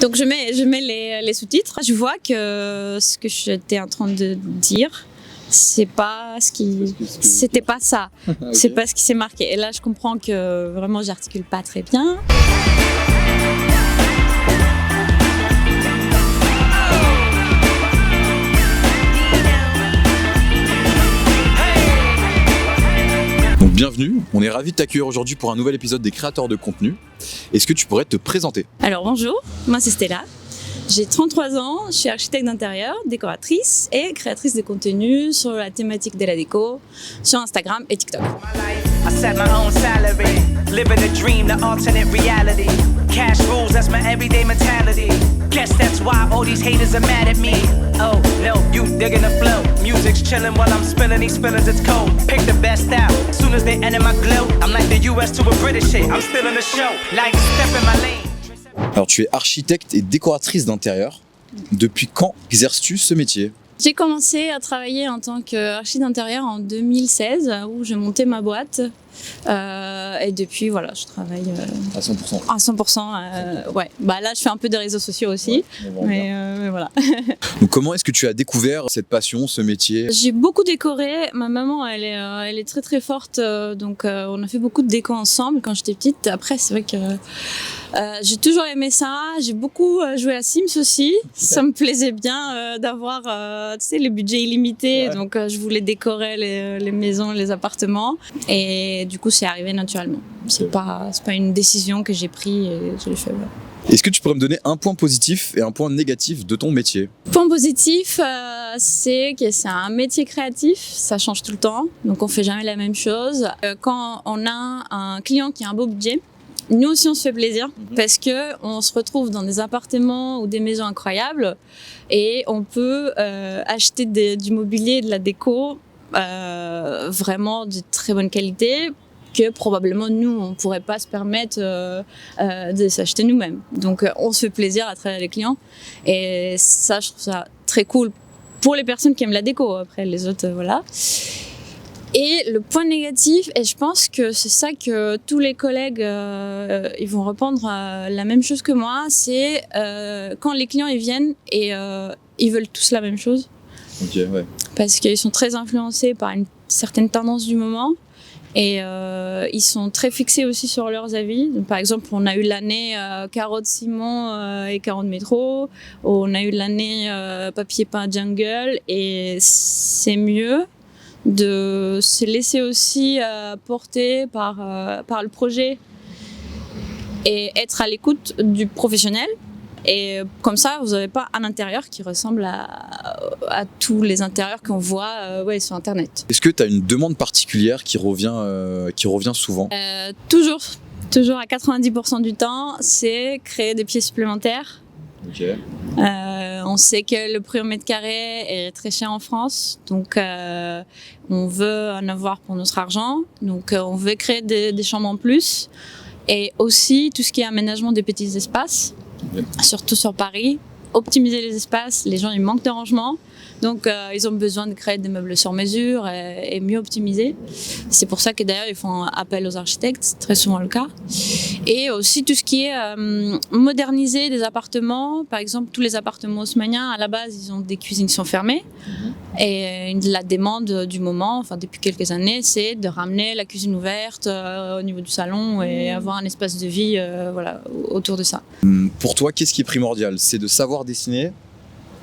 Donc je mets les sous-titres. Je vois que ce que j'étais en train de dire, c'était pas ça. Okay. C'est pas ce qui s'est marqué. Et là, je comprends que vraiment, j'articule pas très bien. Donc bienvenue, on est ravis de t'accueillir aujourd'hui pour un nouvel épisode des créateurs de contenu. Est-ce que tu pourrais te présenter? Alors bonjour, moi c'est Stella. J'ai 33 ans, je suis architecte d'intérieur, décoratrice et créatrice de contenu sur la thématique de la déco sur Instagram et TikTok. I set my own salary, living a dream, the alternate reality. Cash rules, that's my everyday mentality. Guess that's why all these haters are mad at me. Oh no, you digging the flow. Music's chilling while I'm spilling these feelings, it's cold. Pick the best out, soon as they enter my glow. I'm like the US to a British shit, I'm still in the show. Like step in my lane. Alors tu es architecte et décoratrice d'intérieur. Depuis quand exerces-tu ce métier? J'ai commencé à travailler en tant qu'architecte d'intérieur en 2016 où j'ai monté ma boîte et depuis voilà je travaille À 100%. à 100%. Ouais. Bah là je fais un peu des réseaux sociaux aussi, mais voilà. Donc comment est-ce que tu as découvert cette passion, ce métier? J'ai beaucoup décoré. Ma maman elle est très très forte, donc on a fait beaucoup de déco ensemble quand j'étais petite. Après c'est vrai que j'ai toujours aimé ça. J'ai beaucoup joué à Sims aussi. Ça me plaisait bien d'avoir tu sais les budgets illimités. Ouais. Donc je voulais décorer les maisons, les appartements. Et du coup c'est arrivé naturellement. C'est pas une décision que j'ai prise et je l'ai fait. Ouais. Est-ce que tu pourrais me donner un point positif et un point négatif de ton métier? Point positif, c'est que c'est un métier créatif, ça change tout le temps, donc on fait jamais la même chose. Quand on a un client qui a un beau budget, nous aussi on se fait plaisir parce que on se retrouve dans des appartements ou des maisons incroyables et on peut acheter du mobilier, de la déco vraiment de très bonne qualité que probablement nous on pourrait pas se permettre de s'acheter nous-mêmes. Donc on se fait plaisir à travers les clients et ça je trouve ça très cool pour les personnes qui aiment la déco. Après les autres voilà. Et le point négatif, et je pense que c'est ça que tous les collègues ils vont répondre la même chose que moi, c'est quand les clients ils viennent et ils veulent tous la même chose. Ok, ouais. Parce qu'ils sont très influencés par une certaine tendance du moment et ils sont très fixés aussi sur leurs avis. Donc, par exemple, on a eu l'année carreaux de ciment et carreaux de métro, on a eu l'année papier peint jungle et c'est mieux de se laisser aussi porter par le projet et être à l'écoute du professionnel. Et comme ça, vous n'avez pas un intérieur qui ressemble à tous les intérieurs qu'on voit sur Internet. Est-ce que tu as une demande particulière qui revient souvent? Toujours à 90% du temps, c'est créer des pièces supplémentaires. Ok. On sait que le prix au mètre carré est très cher en France, donc on veut en avoir pour notre argent. Donc on veut créer des chambres en plus et aussi tout ce qui est aménagement des petits espaces. Surtout sur Paris, optimiser les espaces, les gens ils manquent de rangement, donc ils ont besoin de créer des meubles sur mesure et mieux optimiser. C'est pour ça que d'ailleurs ils font appel aux architectes, c'est très souvent le cas. Et aussi tout ce qui est moderniser des appartements, par exemple tous les appartements haussmanniens à la base ils ont des cuisines qui sont fermées. Et la demande du moment, enfin depuis quelques années, c'est de ramener la cuisine ouverte au niveau du salon et avoir un espace de vie autour de ça. Pour toi, qu'est-ce qui est primordial? C'est de savoir dessiner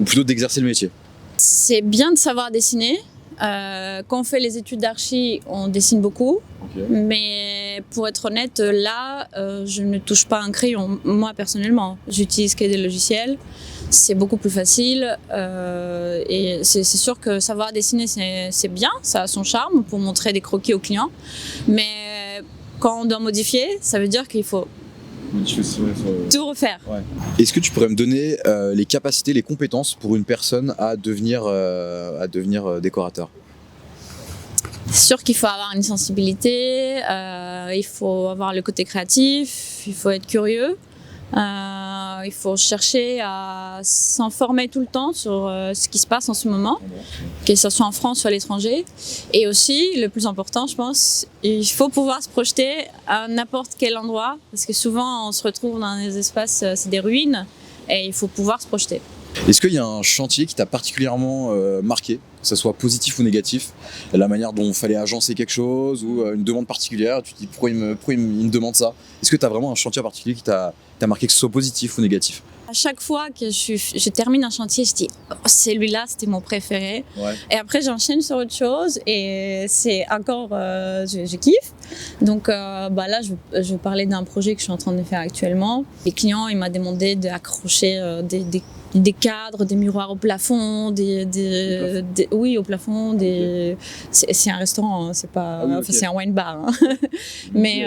ou plutôt d'exercer le métier? C'est bien de savoir dessiner. Quand on fait les études d'archi, on dessine beaucoup. Okay. Mais pour être honnête, là, je ne touche pas un crayon. Moi, personnellement, j'utilise que des logiciels. C'est beaucoup plus facile et c'est sûr que savoir dessiner c'est bien, ça a son charme pour montrer des croquis aux clients, mais quand on doit modifier, ça veut dire qu'il faut tout refaire. Ouais. Est-ce que tu pourrais me donner les capacités, les compétences pour une personne à devenir décorateur? C'est sûr qu'il faut avoir une sensibilité, il faut avoir le côté créatif, il faut être curieux. Il faut chercher à s'informer tout le temps sur ce qui se passe en ce moment, que ce soit en France ou à l'étranger. Et aussi, le plus important, je pense, il faut pouvoir se projeter à n'importe quel endroit, parce que souvent, on se retrouve dans des espaces, c'est des ruines, et il faut pouvoir se projeter. Est-ce qu'il y a un chantier qui t'a particulièrement marqué, que ce soit positif ou négatif, la manière dont il fallait agencer quelque chose ou une demande particulière, tu te dis pourquoi il me demande ça? Est-ce que tu as vraiment un chantier particulier qui t'a marqué, que ce soit positif ou négatif? À chaque fois que je termine un chantier, je dis oh, celui-là c'était mon préféré. Ouais. Et après j'enchaîne sur autre chose et c'est encore je kiffe. Donc là je vais parler d'un projet que je suis en train de faire actuellement. Les clients il m'a demandé d'accrocher des cadres, des miroirs au plafond, oui au plafond, c'est un restaurant, hein, c'est pas, oui, okay. C'est un wine bar. Hein. Mais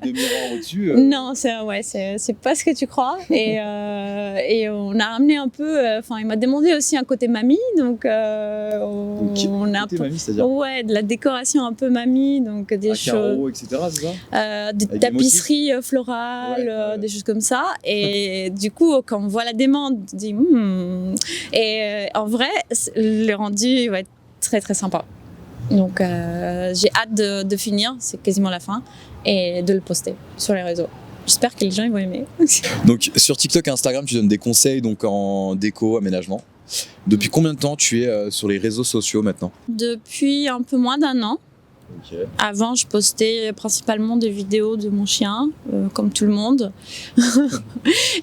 des miroirs au-dessus. Non, c'est pas ce que tu crois. Et on a ramené un peu, il m'a demandé aussi un côté mamie, donc on a un peu, mamie, c'est-à-dire de la décoration un peu mamie, donc des choses, carreaux, etc. C'est ça? des tapisseries florales, des choses comme ça. Et du coup, quand on voit la demande, on dit et en vrai, le rendu va être très très sympa. Donc j'ai hâte de finir, c'est quasiment la fin, et de le poster sur les réseaux. J'espère que les gens ils vont aimer. Donc sur TikTok et Instagram, tu donnes des conseils donc en déco, aménagement. Depuis combien de temps tu es sur les réseaux sociaux maintenant? Depuis un peu moins d'1 an. Okay. Avant, je postais principalement des vidéos de mon chien, comme tout le monde.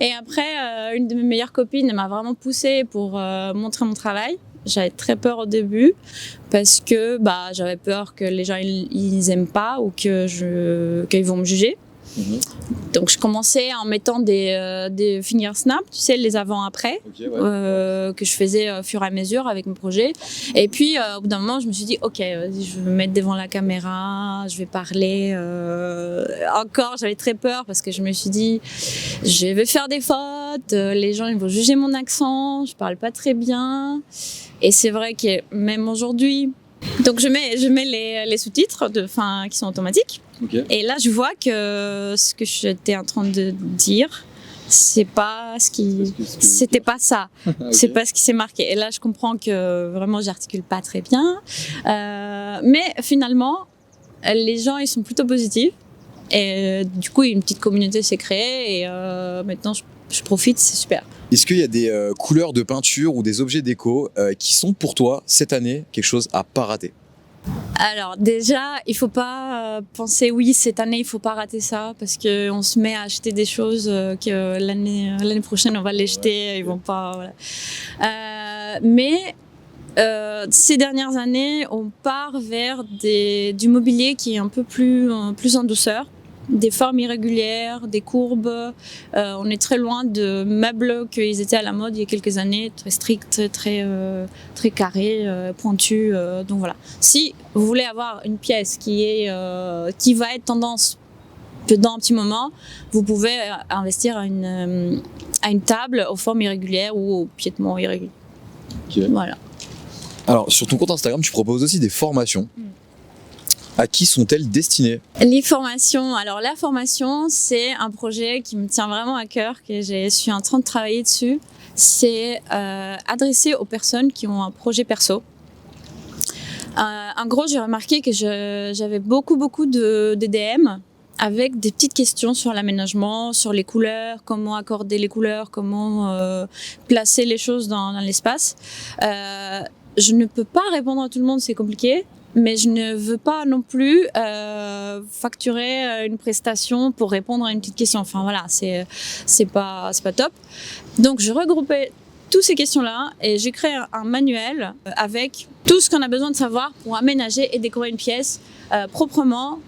Et après, une de mes meilleures copines m'a vraiment poussée pour montrer mon travail. J'avais très peur au début parce que j'avais peur que les gens ils aiment pas ou qu'ils vont me juger. Donc je commençais en mettant des finger snaps, tu sais, les avant-après, que je faisais au fur et à mesure avec mes projets. Et puis au bout d'un moment, je me suis dit, ok, je vais me mettre devant la caméra, je vais parler. Encore, j'avais très peur parce que je me suis dit, je vais faire des fautes, les gens ils vont juger mon accent, je parle pas très bien. Et c'est vrai que même aujourd'hui, donc je mets les sous-titres qui sont automatiques. Okay. Et là, je vois que ce que j'étais en train de dire, c'était pas ça. Okay. C'est pas ce qui s'est marqué. Et là, je comprends que vraiment, j'articule pas très bien. Mais finalement, les gens, ils sont plutôt positifs. Et du coup, une petite communauté s'est créée. Et maintenant, je profite, c'est super. Est-ce qu'il y a des couleurs de peinture ou des objets déco qui sont pour toi, cette année, quelque chose à pas rater? Alors déjà, il faut pas penser oui cette année il faut pas rater ça parce que on se met à acheter des choses que l'année prochaine on va les jeter, ils vont pas. Voilà. Mais ces dernières années, on part vers du mobilier qui est un peu plus en douceur. Des formes irrégulières, des courbes. On est très loin de meubles qu'ils étaient à la mode il y a quelques années, très stricts, très carrés, pointus. Donc voilà. Si vous voulez avoir une pièce qui va être tendance dans un petit moment, vous pouvez investir à une table aux formes irrégulières ou au piétement irrégulier. Okay. Voilà. Alors sur ton compte Instagram, tu proposes aussi des formations. À qui sont-elles destinées? Les formations. Alors la formation, c'est un projet qui me tient vraiment à cœur, que je suis en train de travailler dessus. C'est adressé aux personnes qui ont un projet perso. En gros, j'ai remarqué que j'avais beaucoup de DM avec des petites questions sur l'aménagement, sur les couleurs, comment accorder les couleurs, comment placer les choses dans l'espace. Je ne peux pas répondre à tout le monde, c'est compliqué. Mais je ne veux pas non plus facturer une prestation pour répondre à une petite question. Enfin voilà, c'est pas top. Donc je regroupais toutes ces questions-là et j'ai créé un manuel avec tout ce qu'on a besoin de savoir pour aménager et décorer une pièce proprement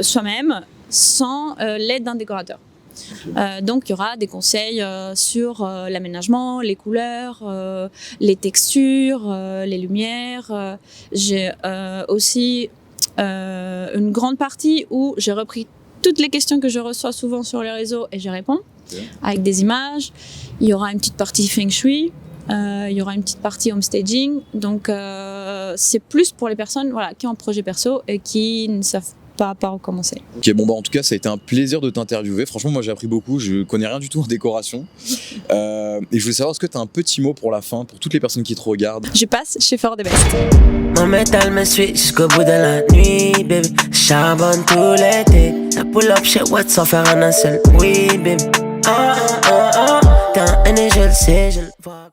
soi-même, sans l'aide d'un décorateur. Donc il y aura des conseils sur l'aménagement, les couleurs, les textures, les lumières. J'ai aussi une grande partie où j'ai repris toutes les questions que je reçois souvent sur les réseaux et j'y réponds avec des images. Il y aura une petite partie feng shui, il y aura une petite partie home staging. Donc c'est plus pour les personnes qui ont un projet perso et qui ne savent pas par où commencer. Ok, bon en tout cas ça a été un plaisir de t'interviewer. Franchement moi j'ai appris beaucoup, je connais rien du tout en décoration. Et je voulais savoir, est-ce que tu as un petit mot pour la fin, pour toutes les personnes qui te regardent? Je passe chez For the Best. Mon métal me suit jusqu'au bout de la nuit, baby. Charbonne tout l'été. La pull up chez Watt sans faire un seul oui, baby. je le sais, je le vois.